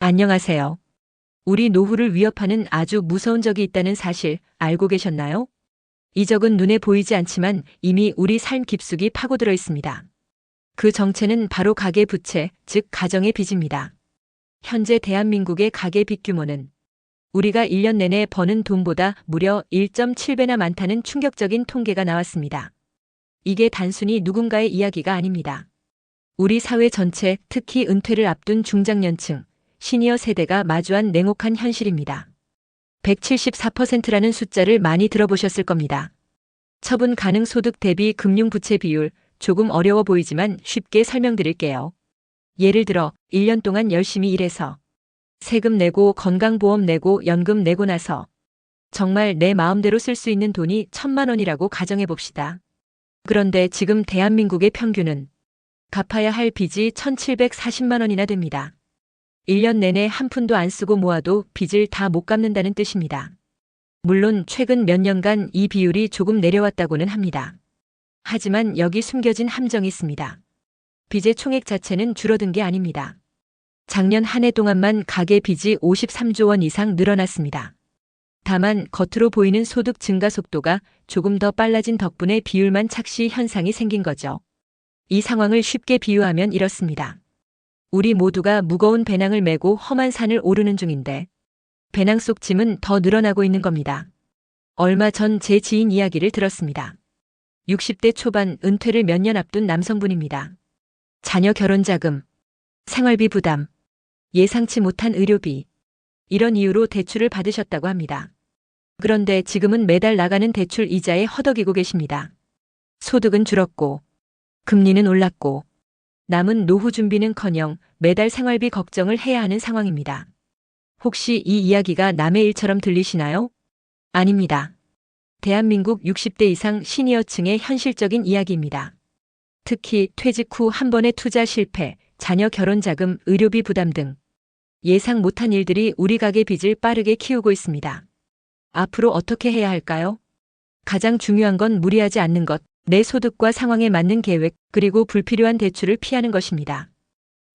안녕하세요. 우리 노후를 위협하는 아주 무서운 적이 있다는 사실 알고 계셨나요? 이 적은 눈에 보이지 않지만 이미 우리 삶 깊숙이 파고들어 있습니다. 그 정체는 바로 가계부채, 즉 가정의 빚입니다. 현재 대한민국의 가계빚 규모는 우리가 1년 내내 버는 돈보다 무려 1.7배나 많다는 충격적인 통계가 나왔습니다. 이게 단순히 누군가의 이야기가 아닙니다. 우리 사회 전체, 특히 은퇴를 앞둔 중장년층, 시니어 세대가 마주한 냉혹한 현실입니다. 174%라는 숫자를 많이 들어보셨을 겁니다. 처분 가능 소득 대비 금융부채 비율, 조금 어려워 보이지만 쉽게 설명드릴게요. 예를 들어 1년 동안 열심히 일해서 세금 내고 건강보험 내고 연금 내고 나서 정말 내 마음대로 쓸 수 있는 돈이 1,000만 원이라고 가정해 봅시다. 그런데 지금 대한민국의 평균은 갚아야 할 빚이 1,740만 원이나 됩니다. 1년 내내 한 푼도 안 쓰고 모아도 빚을 다 못 갚는다는 뜻입니다. 물론 최근 몇 년간 이 비율이 조금 내려왔다고는 합니다. 하지만 여기 숨겨진 함정이 있습니다. 빚의 총액 자체는 줄어든 게 아닙니다. 작년 한 해 동안만 가계 빚이 53조 원 이상 늘어났습니다. 다만 겉으로 보이는 소득 증가 속도가 조금 더 빨라진 덕분에 비율만 착시 현상이 생긴 거죠. 이 상황을 쉽게 비유하면 이렇습니다. 우리 모두가 무거운 배낭을 메고 험한 산을 오르는 중인데 배낭 속 짐은 더 늘어나고 있는 겁니다. 얼마 전 제 지인 이야기를 들었습니다. 60대 초반 은퇴를 몇 년 앞둔 남성분입니다. 자녀 결혼 자금, 생활비 부담, 예상치 못한 의료비, 이런 이유로 대출을 받으셨다고 합니다. 그런데 지금은 매달 나가는 대출 이자에 허덕이고 계십니다. 소득은 줄었고 금리는 올랐고 남은 노후 준비는커녕 매달 생활비 걱정을 해야 하는 상황입니다. 혹시 이 이야기가 남의 일처럼 들리시나요? 아닙니다. 대한민국 60대 이상 시니어층의 현실적인 이야기입니다. 특히 퇴직 후 한 번의 투자 실패, 자녀 결혼 자금, 의료비 부담 등 예상 못한 일들이 우리 가계 빚을 빠르게 키우고 있습니다. 앞으로 어떻게 해야 할까요? 가장 중요한 건 무리하지 않는 것, 내 소득과 상황에 맞는 계획, 그리고 불필요한 대출을 피하는 것입니다.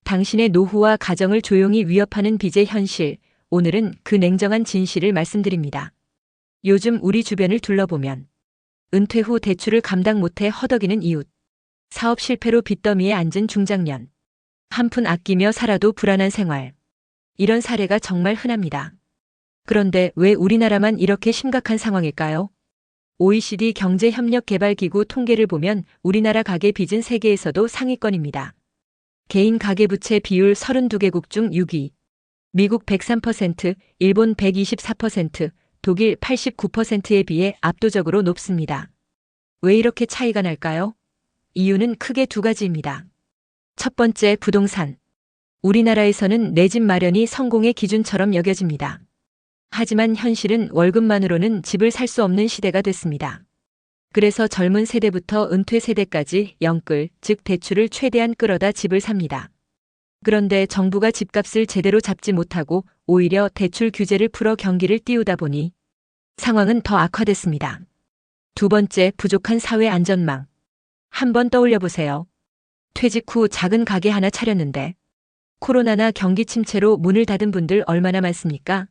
당신의 노후와 가정을 조용히 위협하는 빚의 현실, 오늘은 그 냉정한 진실을 말씀드립니다. 요즘 우리 주변을 둘러보면 은퇴 후 대출을 감당 못해 허덕이는 이웃, 사업 실패로 빚더미에 앉은 중장년, 한 푼 아끼며 살아도 불안한 생활, 이런 사례가 정말 흔합니다. 그런데 왜 우리나라만 이렇게 심각한 상황일까요? OECD 경제협력개발기구 통계를 보면 우리나라 가계빚은 세계에서도 상위권입니다. 개인 가계부채 비율 32개국 중 6위, 미국 103%, 일본 124%, 독일 89%에 비해 압도적으로 높습니다. 왜 이렇게 차이가 날까요? 이유는 크게 두 가지입니다. 첫 번째, 부동산. 우리나라에서는 내 집 마련이 성공의 기준처럼 여겨집니다. 하지만 현실은 월급만으로는 집을 살 수 없는 시대가 됐습니다. 그래서 젊은 세대부터 은퇴 세대까지 영끌, 즉 대출을 최대한 끌어다 집을 삽니다. 그런데 정부가 집값을 제대로 잡지 못하고 오히려 대출 규제를 풀어 경기를 띄우다 보니 상황은 더 악화됐습니다. 두 번째, 부족한 사회 안전망. 한번 떠올려 보세요. 퇴직 후 작은 가게 하나 차렸는데 코로나나 경기 침체로 문을 닫은 분들 얼마나 많습니까?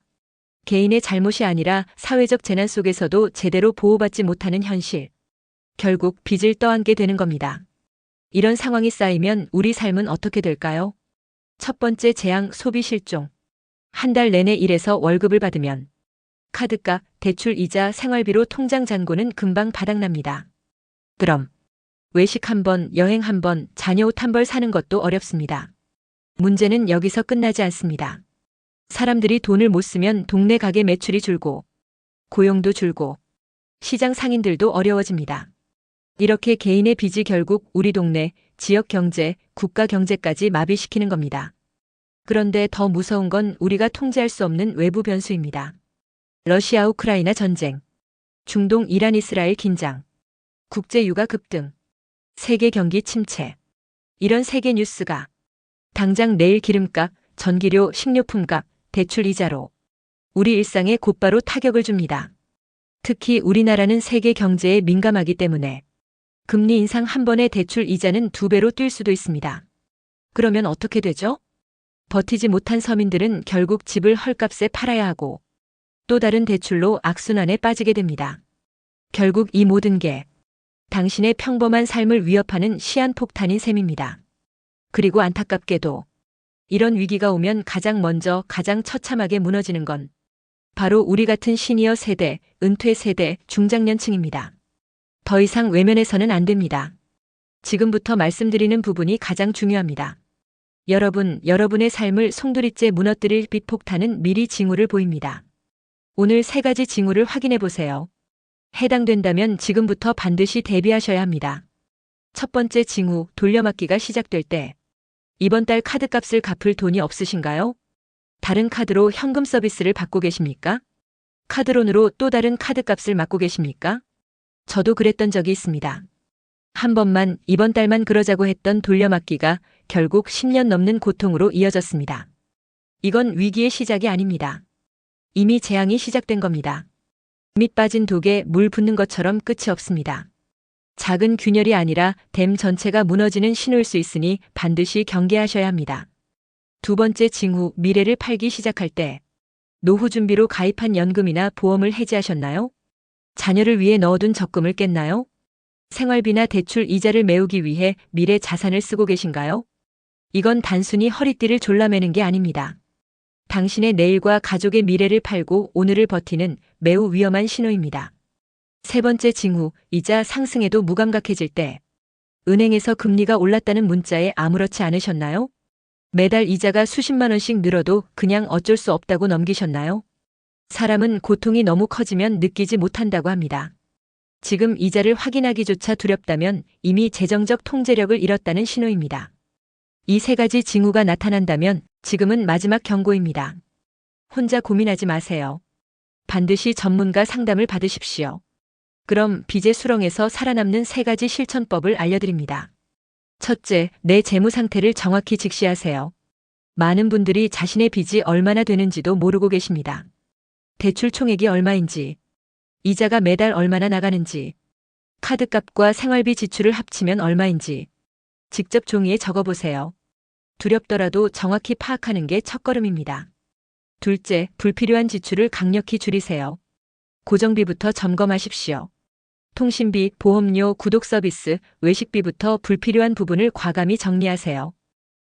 개인의 잘못이 아니라 사회적 재난 속에서도 제대로 보호받지 못하는 현실. 결국 빚을 떠안게 되는 겁니다. 이런 상황이 쌓이면 우리 삶은 어떻게 될까요? 첫 번째 재앙, 소비 실종. 한 달 내내 일해서 월급을 받으면 카드값, 대출 이자, 생활비로 통장 잔고는 금방 바닥납니다. 그럼 외식 한 번, 여행 한 번, 자녀 옷 한 벌 사는 것도 어렵습니다. 문제는 여기서 끝나지 않습니다. 사람들이 돈을 못 쓰면 동네 가게 매출이 줄고 고용도 줄고 시장 상인들도 어려워집니다. 이렇게 개인의 빚이 결국 우리 동네, 지역 경제, 국가 경제까지 마비시키는 겁니다. 그런데 더 무서운 건 우리가 통제할 수 없는 외부 변수입니다. 러시아 우크라이나 전쟁, 중동 이란 이스라엘 긴장, 국제 유가 급등, 세계 경기 침체. 이런 세계 뉴스가 당장 내일 기름값, 전기료, 식료품값, 대출 이자로 우리 일상에 곧바로 타격을 줍니다. 특히 우리나라는 세계 경제에 민감하기 때문에 금리 인상 한 번에 대출 이자는 2배로 뛸 수도 있습니다. 그러면 어떻게 되죠? 버티지 못한 서민들은 결국 집을 헐값에 팔아야 하고 또 다른 대출로 악순환에 빠지게 됩니다. 결국 이 모든 게 당신의 평범한 삶을 위협하는 시한폭탄인 셈입니다. 그리고 안타깝게도 이런 위기가 오면 가장 먼저 가장 처참하게 무너지는 건 바로 우리 같은 시니어 세대, 은퇴 세대, 중장년층입니다. 더 이상 외면해서는 안 됩니다. 지금부터 말씀드리는 부분이 가장 중요합니다. 여러분의 삶을 송두리째 무너뜨릴 빚폭탄은 미리 징후를 보입니다. 오늘 3가지 징후를 확인해 보세요. 해당된다면 지금부터 반드시 대비하셔야 합니다. 첫 번째 징후, 돌려막기가 시작될 때 이번 달 카드값을 갚을 돈이 없으신가요? 다른 카드로 현금 서비스를 받고 계십니까? 카드론으로 또 다른 카드값을 맡고 계십니까? 저도 그랬던 적이 있습니다. 한 번만 이번 달만 그러자고 했던 돌려막기가 결국 10년 넘는 고통으로 이어졌습니다. 이건 위기의 시작이 아닙니다. 이미 재앙이 시작된 겁니다. 밑 빠진 독에 물 붓는 것처럼 끝이 없습니다. 작은 균열이 아니라 댐 전체가 무너지는 신호일 수 있으니 반드시 경계하셔야 합니다. 두 번째 징후, 미래를 팔기 시작할 때 노후 준비로 가입한 연금이나 보험을 해지하셨나요? 자녀를 위해 넣어둔 적금을 깼나요? 생활비나 대출 이자를 메우기 위해 미래 자산을 쓰고 계신가요? 이건 단순히 허리띠를 졸라매는 게 아닙니다. 당신의 내일과 가족의 미래를 팔고 오늘을 버티는 매우 위험한 신호입니다. 세 번째 징후, 이자 상승에도 무감각해질 때 은행에서 금리가 올랐다는 문자에 아무렇지 않으셨나요? 매달 이자가 수십만 원씩 늘어도 그냥 어쩔 수 없다고 넘기셨나요? 사람은 고통이 너무 커지면 느끼지 못한다고 합니다. 지금 이자를 확인하기조차 두렵다면 이미 재정적 통제력을 잃었다는 신호입니다. 이 3가지 징후가 나타난다면 지금은 마지막 경고입니다. 혼자 고민하지 마세요. 반드시 전문가 상담을 받으십시오. 그럼 빚의 수렁에서 살아남는 3가지 실천법을 알려드립니다. 첫째, 내 재무 상태를 정확히 직시하세요. 많은 분들이 자신의 빚이 얼마나 되는지도 모르고 계십니다. 대출 총액이 얼마인지, 이자가 매달 얼마나 나가는지, 카드값과 생활비 지출을 합치면 얼마인지 직접 종이에 적어보세요. 두렵더라도 정확히 파악하는 게 첫걸음입니다. 둘째, 불필요한 지출을 강력히 줄이세요. 고정비부터 점검하십시오. 통신비, 보험료, 구독 서비스, 외식비부터 불필요한 부분을 과감히 정리하세요.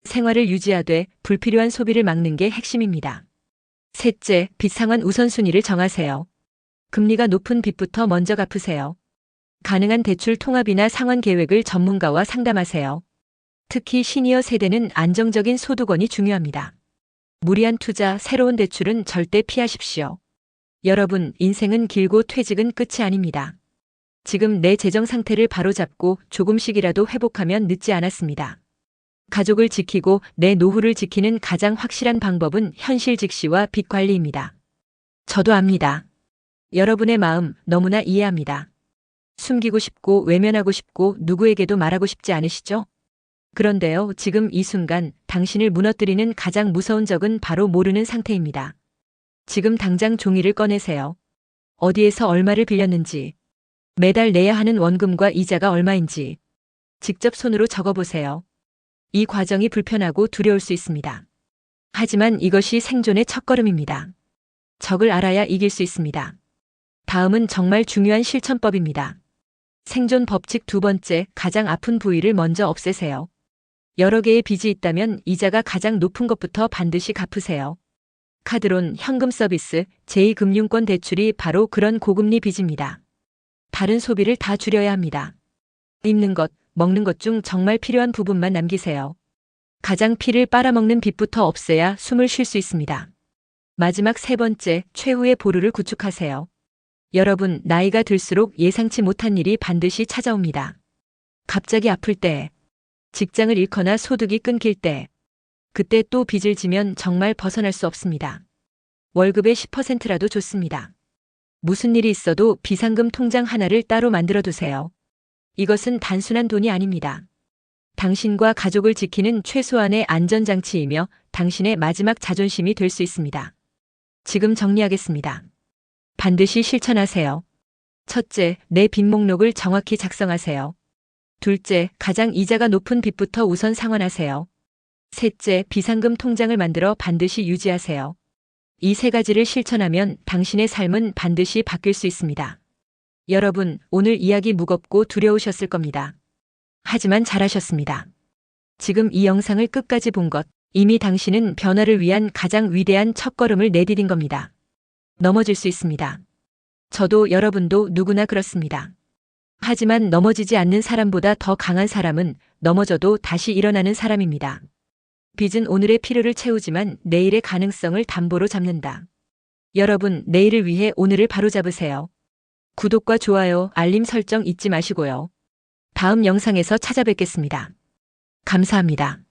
생활을 유지하되 불필요한 소비를 막는 게 핵심입니다. 셋째, 빚 상환 우선순위를 정하세요. 금리가 높은 빚부터 먼저 갚으세요. 가능한 대출 통합이나 상환 계획을 전문가와 상담하세요. 특히 시니어 세대는 안정적인 소득원이 중요합니다. 무리한 투자, 새로운 대출은 절대 피하십시오. 여러분, 인생은 길고 퇴직은 끝이 아닙니다. 지금 내 재정 상태를 바로잡고 조금씩이라도 회복하면 늦지 않았습니다. 가족을 지키고 내 노후를 지키는 가장 확실한 방법은 현실 직시와 빚 관리입니다. 저도 압니다. 여러분의 마음 너무나 이해합니다. 숨기고 싶고 외면하고 싶고 누구에게도 말하고 싶지 않으시죠? 그런데요, 지금 이 순간 당신을 무너뜨리는 가장 무서운 적은 바로 모르는 상태입니다. 지금 당장 종이를 꺼내세요. 어디에서 얼마를 빌렸는지, 매달 내야 하는 원금과 이자가 얼마인지 직접 손으로 적어보세요. 이 과정이 불편하고 두려울 수 있습니다. 하지만 이것이 생존의 첫걸음입니다. 적을 알아야 이길 수 있습니다. 다음은 정말 중요한 실천법입니다. 생존 법칙 두 번째, 가장 아픈 부위를 먼저 없애세요. 여러 개의 빚이 있다면 이자가 가장 높은 것부터 반드시 갚으세요. 카드론, 현금 서비스, 제2금융권 대출이 바로 그런 고금리 빚입니다. 다른 소비를 다 줄여야 합니다. 입는 것, 먹는 것 중 정말 필요한 부분만 남기세요. 가장 피를 빨아먹는 빚부터 없애야 숨을 쉴 수 있습니다. 마지막 세 번째, 최후의 보루를 구축하세요. 여러분, 나이가 들수록 예상치 못한 일이 반드시 찾아옵니다. 갑자기 아플 때, 직장을 잃거나 소득이 끊길 때, 그때 또 빚을 지면 정말 벗어날 수 없습니다. 월급의 10%라도 좋습니다. 무슨 일이 있어도 비상금 통장 하나를 따로 만들어 두세요. 이것은 단순한 돈이 아닙니다. 당신과 가족을 지키는 최소한의 안전장치이며 당신의 마지막 자존심이 될 수 있습니다. 지금 정리하겠습니다. 반드시 실천하세요. 첫째, 내 빚 목록을 정확히 작성하세요. 둘째, 가장 이자가 높은 빚부터 우선 상환하세요. 셋째, 비상금 통장을 만들어 반드시 유지하세요. 이 세 가지를 실천하면 당신의 삶은 반드시 바뀔 수 있습니다. 여러분, 오늘 이야기 무겁고 두려우셨을 겁니다. 하지만 잘하셨습니다. 지금 이 영상을 끝까지 본 것, 이미 당신은 변화를 위한 가장 위대한 첫걸음을 내디딘 겁니다. 넘어질 수 있습니다. 저도 여러분도 누구나 그렇습니다. 하지만 넘어지지 않는 사람보다 더 강한 사람은 넘어져도 다시 일어나는 사람입니다. 빚은 오늘의 필요를 채우지만 내일의 가능성을 담보로 잡는다. 여러분, 내일을 위해 오늘을 바로잡으세요. 구독과 좋아요, 알림 설정 잊지 마시고요. 다음 영상에서 찾아뵙겠습니다. 감사합니다.